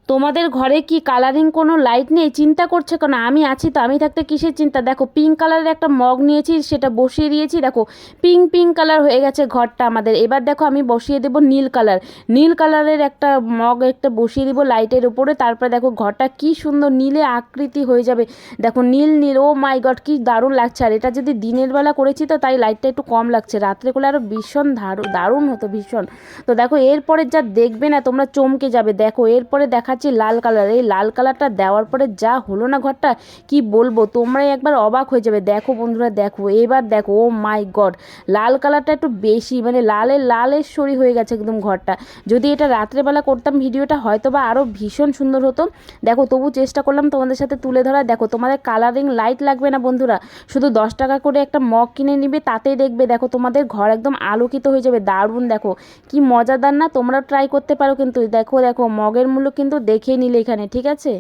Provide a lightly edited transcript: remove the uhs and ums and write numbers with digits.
তোমাদের ঘরে কি কালারিং কোনো লাইট নেই? চিন্তা করছো কেন? আমি আছি তো, আমি থাকতে কিসের চিন্তা। দেখো পিঙ্ক কালারের একটা মগ নিয়েছি, সেটা বসিয়ে দিয়েছি। দেখো পিঙ্ক পিঙ্ক কালার হয়ে গেছে ঘরটা আমাদের। এবার দেখো আমি বসিয়ে দেবো নীল কালার। নীল কালারের একটা মগ একটা বসিয়ে দিব লাইটের উপরে। তারপরে দেখো ঘরটা কি সুন্দর নীলে আকৃতি হয়ে যাবে। দেখো নীল নীল, ও মাই গড কি দারুণ লাগছে। আর এটা যদি দিনের বেলা করেছি তো তাই লাইটটা একটু কম লাগছে, রাত্রে করলে আরও ভীষণ দারুণ হতো ভীষণ। তো দেখো এরপরে যা দেখবে না তোমরা চমকে যাবে। দেখো এরপরে দেখাচ্ছি লাল কালার। এই লাল কালারটা দেওয়ার পরে যা হলো না ঘরটা, কি বলবো, তোমরাই একবার অবাক হয়ে যাবে। দেখো বন্ধুরা দেখো, এবার দেখো, ও মাই গড লাল কালারটা একটু বেশি, মানে লালেশ্বরী হয়ে গেছে একদম ঘরটা। যদি এটা রাত্রেবেলা করতাম ভিডিওটা হয়তো বা আরও ভীষণ সুন্দর হতো। দেখো তবু চেষ্টা করলাম তোমাদের সাথে তুলে ধরা। দেখো তোমাদের কালারিং লাইট লাগবে না বন্ধুরা, শুধু 10 টাকা করে একটা মগ কিনে নিবে, তাতেই দেখবে দেখো তোমাদের ঘর একদম আলোকিত হয়ে যাবে। দারুণ দেখো কি মজাদার না, তোমরা ট্রাই করতে পারো কিন্তু। দেখো দেখো মগের মূল্য কিন্তু দেখেই নিলে এখানে, ঠিক আছে।